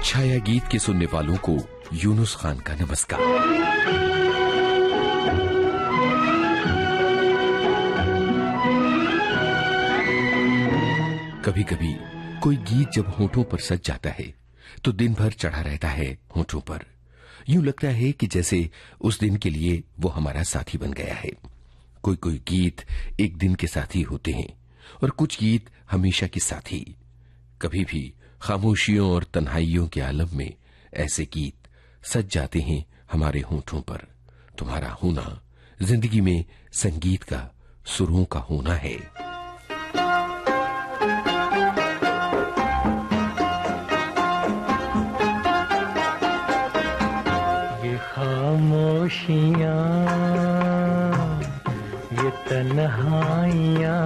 छाया गीत के सुनने वालों को यूनुस खान का नमस्कार। कभी कभी कोई गीत जब होठों पर सज जाता है तो दिन भर चढ़ा रहता है होठों पर। यूं लगता है कि जैसे उस दिन के लिए वो हमारा साथी बन गया है। कोई कोई गीत एक दिन के साथी होते हैं और कुछ गीत हमेशा के साथी। कभी भी खामोशियों और तन्हाइयों के आलम में ऐसे गीत सज जाते हैं हमारे होठों पर। तुम्हारा होना जिंदगी में संगीत का, सुरों का होना है। ये खामोशियां, ये तन्हाइयां,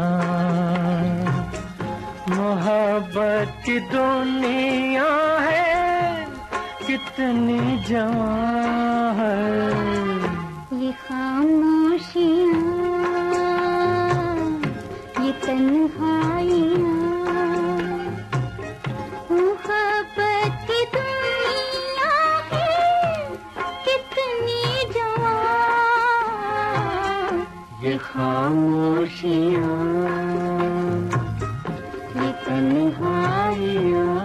मोहब्बत की दुनिया है, कितनी जवां है। ये खामोशियां, ये तन्हाइयां, मोहब्बत की दुनिया है, कितनी जवां। ये खामोशियां, ये तन्हाइयां।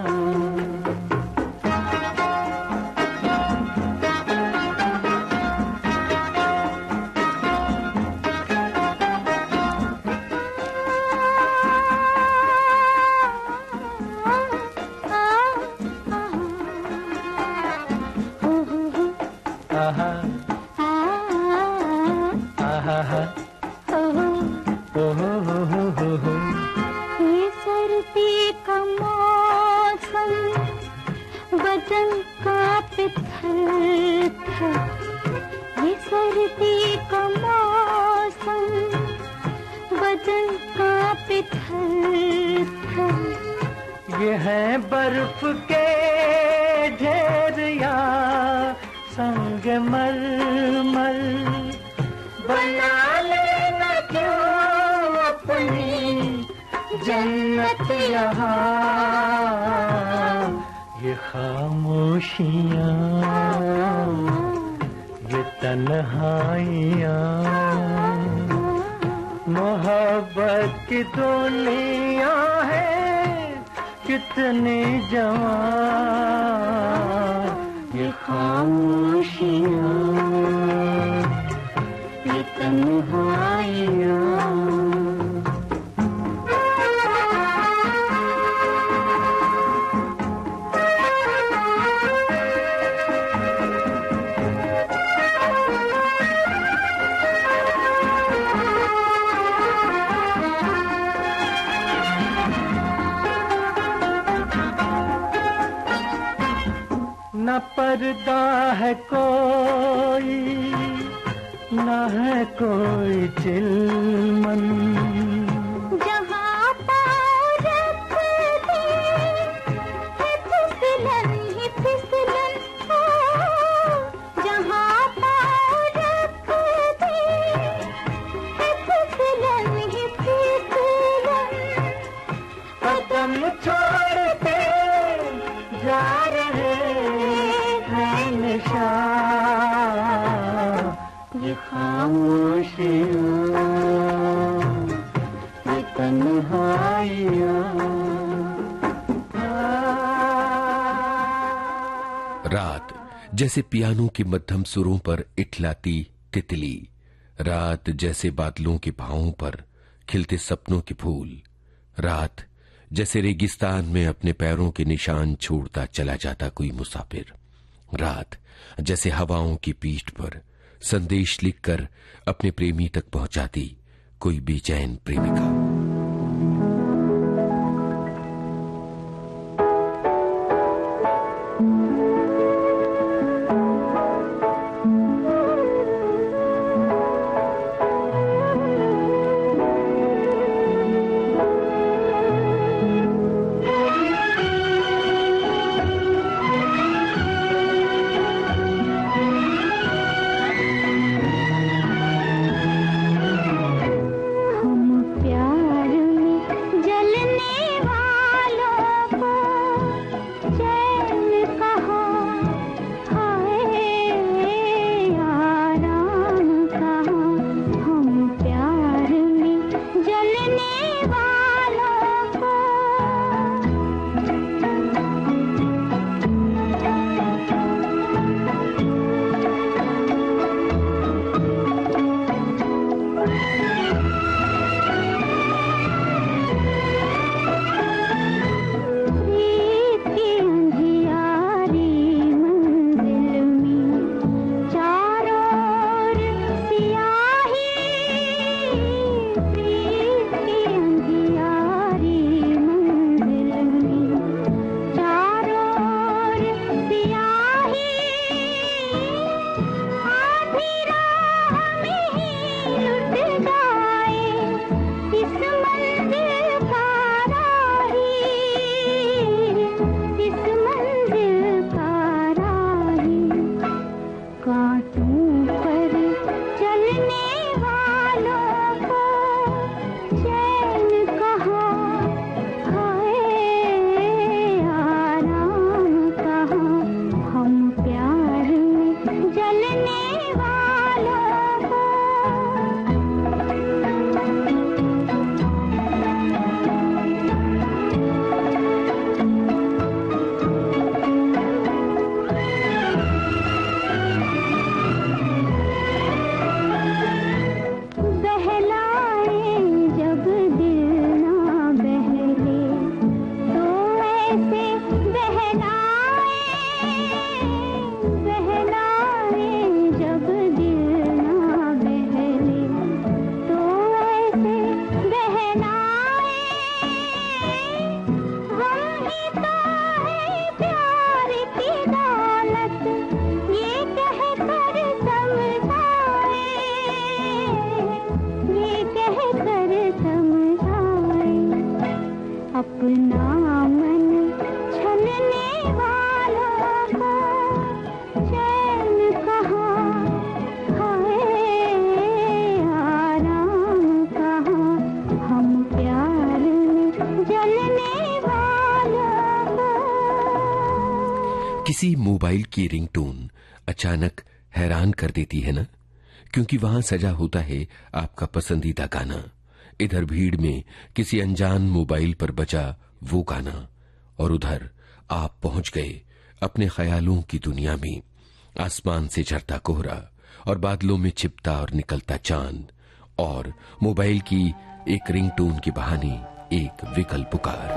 ये सर्दी का मौसम, बदन कांपे थर-थर। ये सर्दी का मौसम, बदन कांपे थर-थर। ये है बर्फ के ढेर या संगमरमर, बना लेना क्यों अपनी जन्नत यहाँ। ये खामोशियाँ, ये तन्हाइयाँ, मोहब्बत की दुनिया है, कितनी जवां। ये खामोशियाँ, ये तन्हाइयाँ। न पर्दा है कोई, न है कोई चिलमन, जहाँ पाँव रख दे है फिसलन ही फिसलन। ओ, जहाँ पाँव रख दे है फिसलन ही फिसलन। कदम छोड़ते जा रहे हैं निशान। ये खामोशियाँ, ये तन्हाइयाँ। रात जैसे पियानो के मध्यम सुरों पर इठलाती तितली, रात जैसे बादलों के भावों पर खिलते सपनों के फूल, रात जैसे रेगिस्तान में अपने पैरों के निशान छोड़ता चला जाता कोई मुसाफिर, रात जैसे हवाओं की पीठ पर संदेश लिखकर अपने प्रेमी तक पहुंचाती कोई बेचैन प्रेमिका। हम प्यार किसी मोबाइल की रिंगटोन अचानक हैरान कर देती है ना, क्योंकि वहां सजा होता है आपका पसंदीदा गाना। इधर भीड़ में किसी अनजान मोबाइल पर बजा वो गाना, और उधर आप पहुंच गए अपने ख्यालों की दुनिया में। आसमान से झरता कोहरा और बादलों में छिपता और निकलता चांद, और मोबाइल की एक रिंगटोन के बहाने एक विकल पुकार।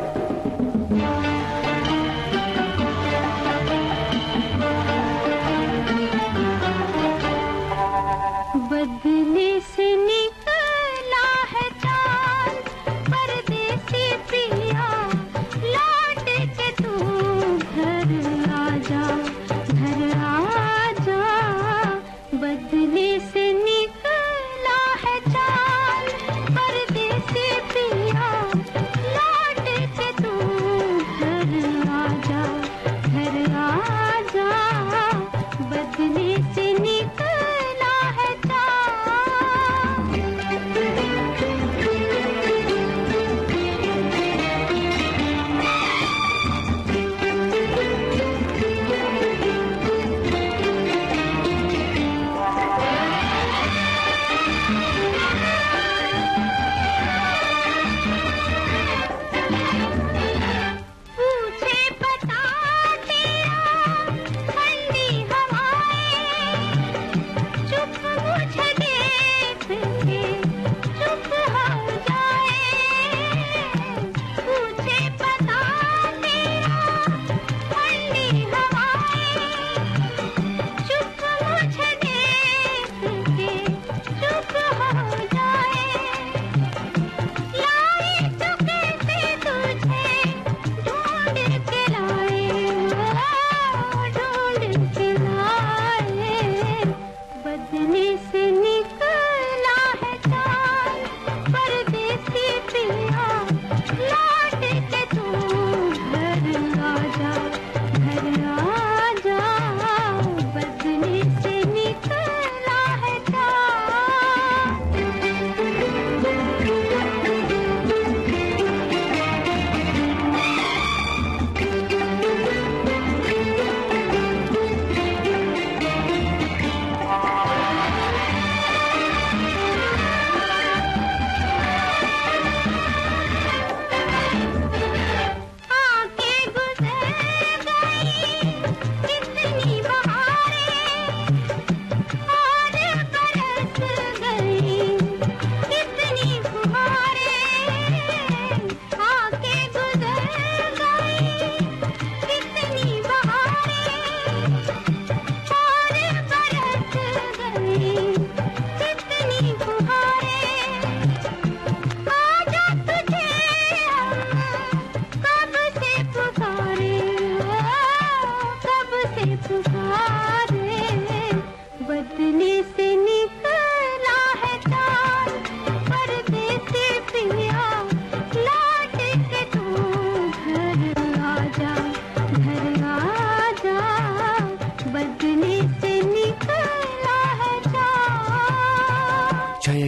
बदले से निकला है चांद, परदेसी पिया लौट के तू घर आजा, घर आजा। बदले से निकला है चांद, परदेसी पिया लौट के तू घर आजा, घर आजा। बदले से निकला है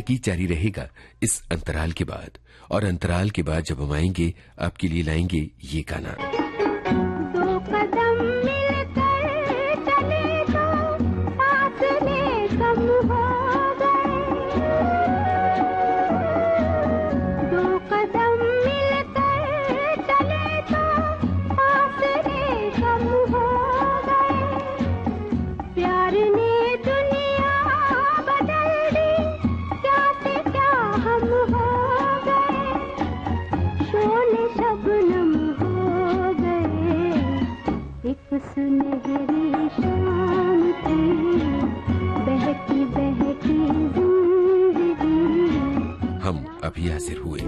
गीत जारी रहेगा इस अंतराल के बाद, और अंतराल के बाद जब हम आएंगे आपके लिए लाएंगे ये गाना। दो कदम मिलकर चले तो फासले कम हो गए, दो कदम मिलकर चले तो फासले कम हो गए। प्यार ने दुनिया बदल दी, क्या से क्या हम हो गए, शोले शबनम हो गए। एक सुनहरी शाम थी, बहकी बहकी जिंदगी। हम अभी हाजिर हुए।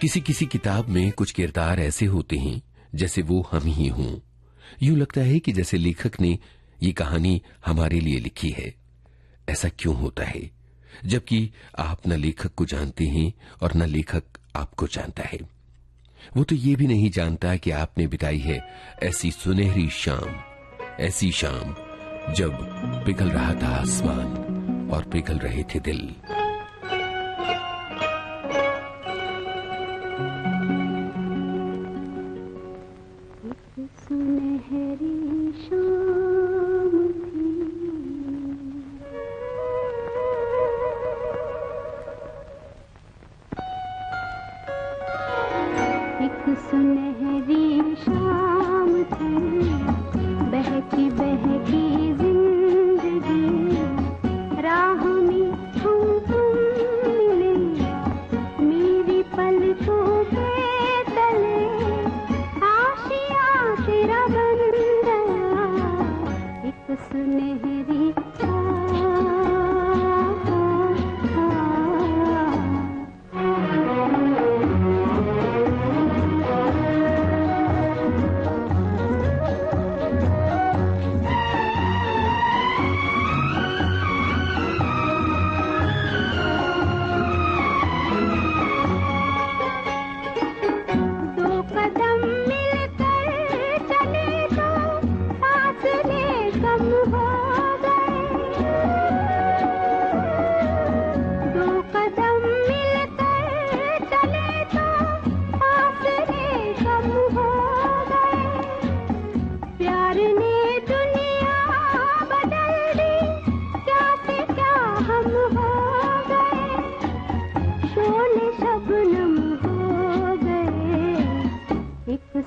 किसी किसी किताब में कुछ किरदार ऐसे होते हैं जैसे वो हम ही हों। यूं लगता है कि जैसे लेखक ने ये कहानी हमारे लिए लिखी है। ऐसा क्यों होता है, जबकि आप न लेखक को जानते हैं और न लेखक आपको जानता है। वो तो ये भी नहीं जानता कि आपने बिताई है ऐसी सुनहरी शाम, ऐसी शाम जब पिघल रहा था आसमान और पिघल रहे थे दिल। सुनहरी शाम थी, एक सुनहरी शाम थी, बहकी बहकी जिंदगी, राह में हम तुम मिले, मेरी पलकों के तले आशियाँ तेरा बन गया, एक सुनहरी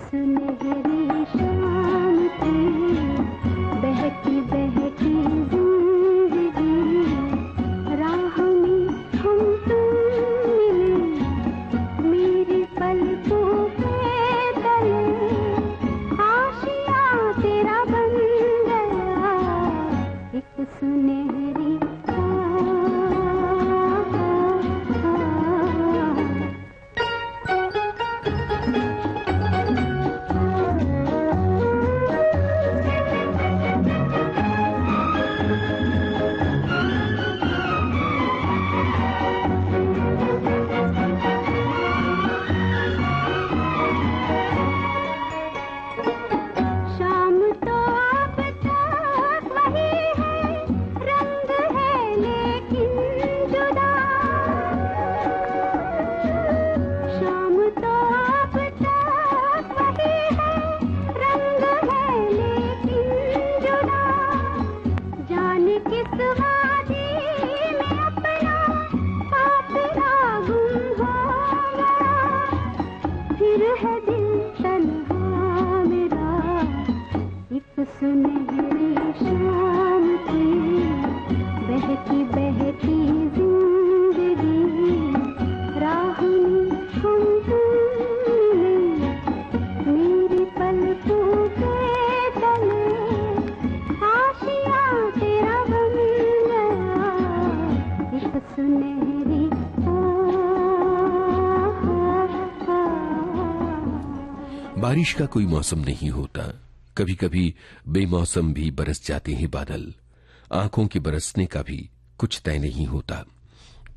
सुनहरी शाम थी, बहकी बहकी जिंदगी, राह में हम तुम मिले, मेरी पलकों के तले आशियाँ तेरा बन गया, एक सुनहरी सुनहरी शाम थी, बहकी बहकी जिंदगी, राह में हम तुम मिले, मेरी पलकों के तले आशियाँ तेरा बन गया, एक सुनहरी बारिश का कोई मौसम नहीं होता। कभी कभी बेमौसम भी बरस जाते हैं बादल। आंखों के बरसने का भी कुछ तय नहीं होता।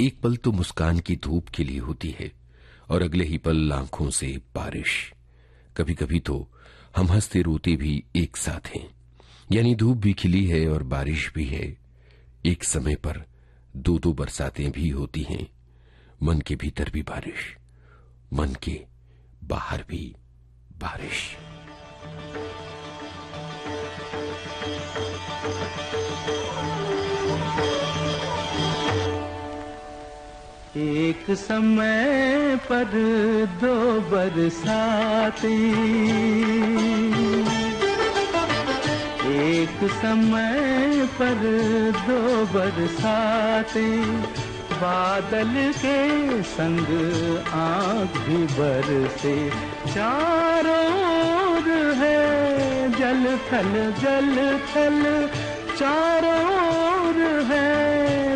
एक पल तो मुस्कान की धूप खिली होती है और अगले ही पल आंखों से बारिश। कभी कभी तो हम हंसते रोते भी एक साथ हैं, यानी धूप भी खिली है और बारिश भी है। एक समय पर दो दो बरसातें भी होती हैं। मन के भीतर भी बारिश, मन के बाहर भी बारिश। एक समय पर दो बरसातें, एक समय पर दो बरसातें, बादल के संग आँख भी बरसे, चारों ओर है जल थल जल थल, चारों ओर है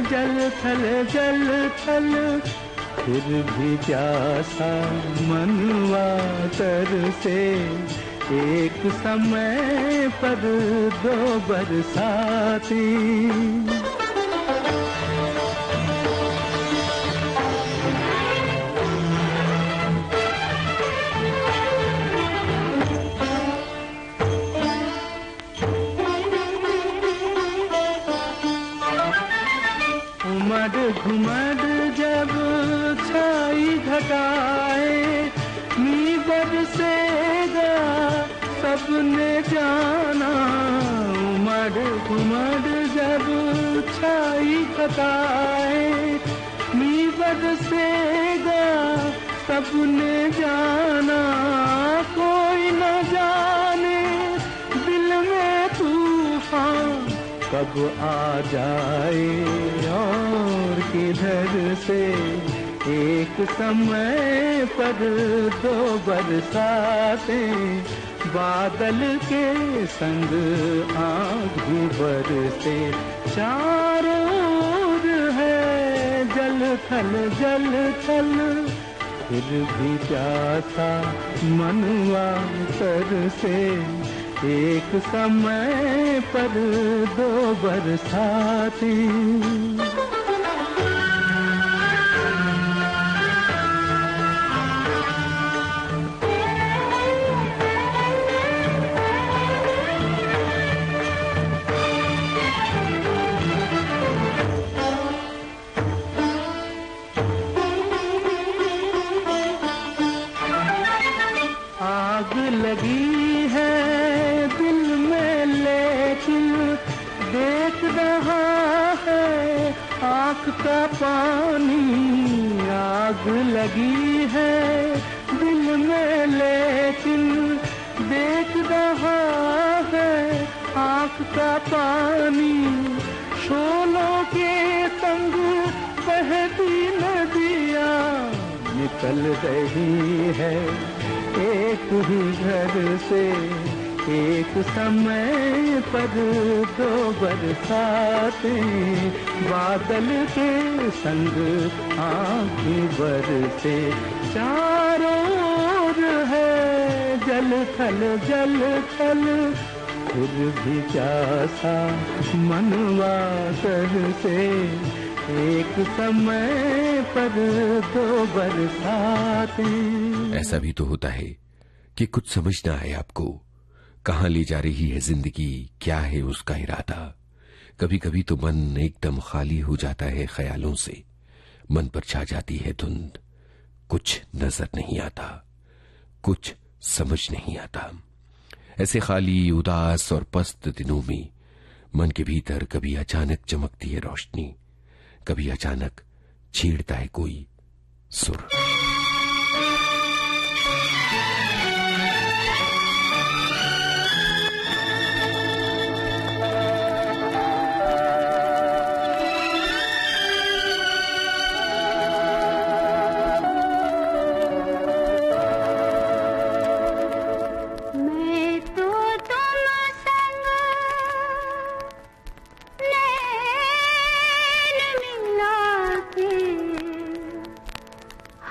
जल थल जल थल, फिर भी प्यासा मनवा तरसे, एक समय पर दो बरसाती। उमड़ घुमड़ जब छाई घटाए, मी बरसेगा सबने जाना। उमड़ घुमड़ जब छाई घटाए, मी बरसेगा सबने जाना। कोई न जाने दिल में तूफान कब आ जाए और किधर से, एक समय पर दो बरसातें, बादल के संग आग भी बरसे। चारों ओर है जल थल, फिर भी प्यासा मनवा तरसे, एक समय पर दो बरसाती। आग लगी है दिल में लेकिन देख रहा है आँख का पानी। आग लगी है दिल में लेकिन देख रहा है आँख का पानी। शोलों के संग बहती नदियाँ निकल रही है एक ही घर से, एक समय पर दो बरसातें, बादल के संग आग बरसे। चारों ओर है जल थल, फिर भी प्यासा मनवा तरसे, एक समय पर दो बरसातें। ऐसा भी तो होता है कि कुछ समझ ना आए आपको, कहां ले जा रही है जिंदगी, क्या है उसका इरादा। कभी कभी तो मन एकदम खाली हो जाता है ख्यालों से, मन पर छा जाती है धुंध, कुछ नजर नहीं आता, कुछ समझ नहीं आता। ऐसे खाली, उदास और पस्त दिनों में मन के भीतर कभी अचानक चमकती है रोशनी, कभी अचानक छेड़ता है कोई सुर।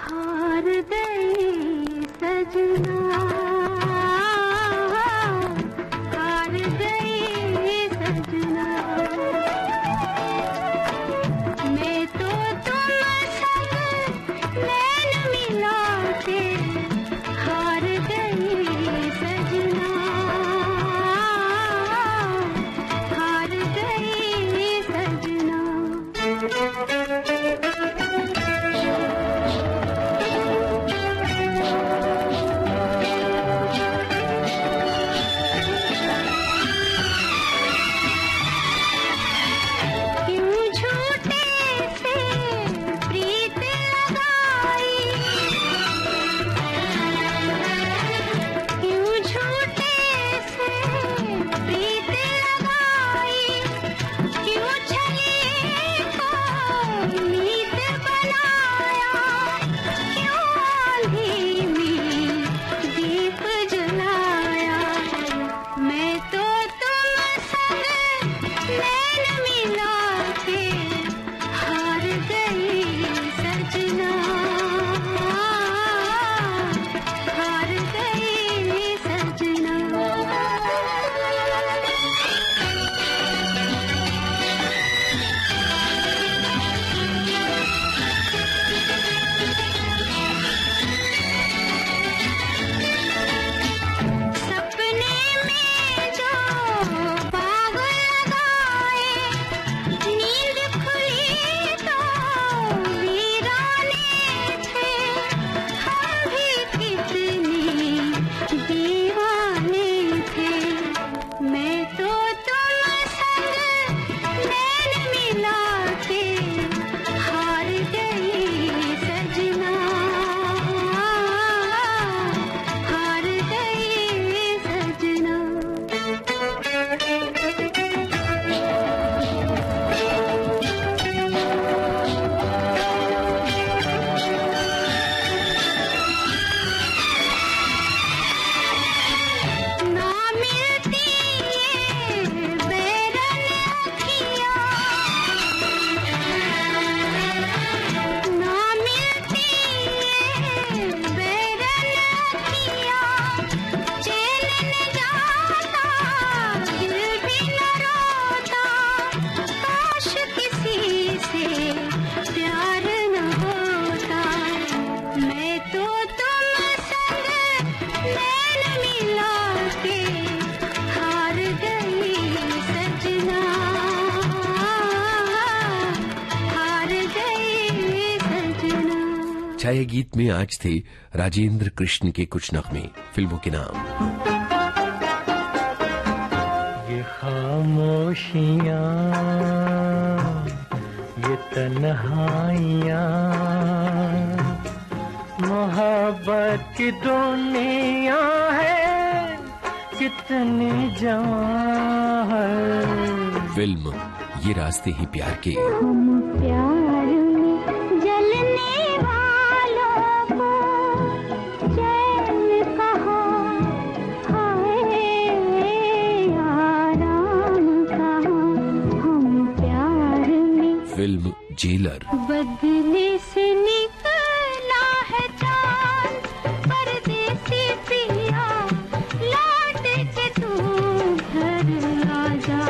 हाँ छाया गीत में आज थे राजेंद्र कृष्ण के कुछ नगमे, फिल्मों के नाम। ये खामोशियां, ये तन्हाइयां, मोहब्बत की दुनिया है, कितनी जवां है। फिल्म ये रास्ते ही प्यार के। हम प्यार में जलने वालों को चैन कहाँ, हाय आराम कहाँ। हम प्यार में। Film jailer. बदले से निकला है चांद, परदेसी पिया लौट के तू घर आजा,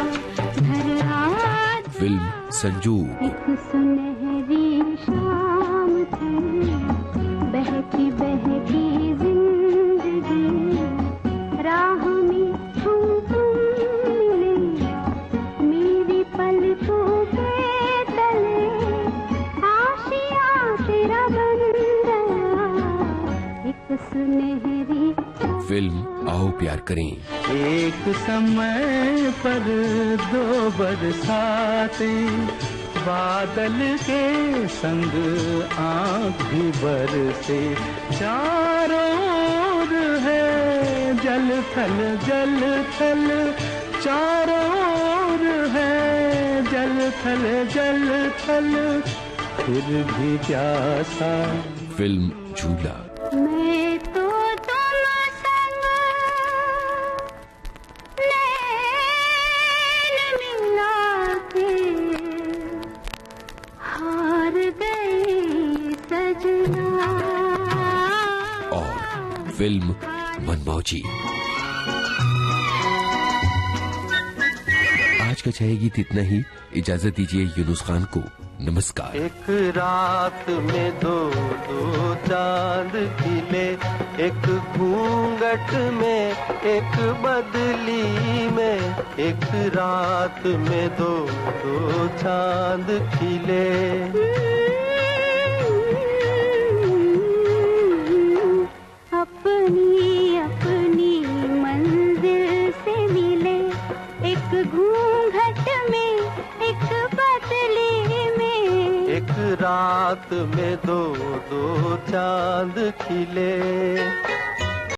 घर आजा। फिल्म संजोग। एक सुनहरी शाम थी, बहकी बहकी जिंदगी, राह में तुम मिले, मेरी पलकों के तले, आशियाँ तेरा बन गया, एक सुनहरी। फिल्म आओ प्यार करें। एक समय पर दो बरसातें, बादल के संग आँख भी बरसे, चारों ओर है जल थल, जल थल, चारों ओर है जल थल, जल थल, फिर भी प्यासा। फिल्म झूला। मैं तो तुम संग नैन मिला के हार गई सजना। और फिल्म मनमौजी। आज का छाया गीत इतना ही। इजाजत दीजिए यूनुस खान को। नमस्कार। एक रात में दो दो चांद खिले, एक घूंघट में एक बदली में, एक रात में दो दो चांद खिले। अपनी अपनी मंजिल से मिले, एक घूंघट में एक बदली में, एक रात में दो दो चांद खिले।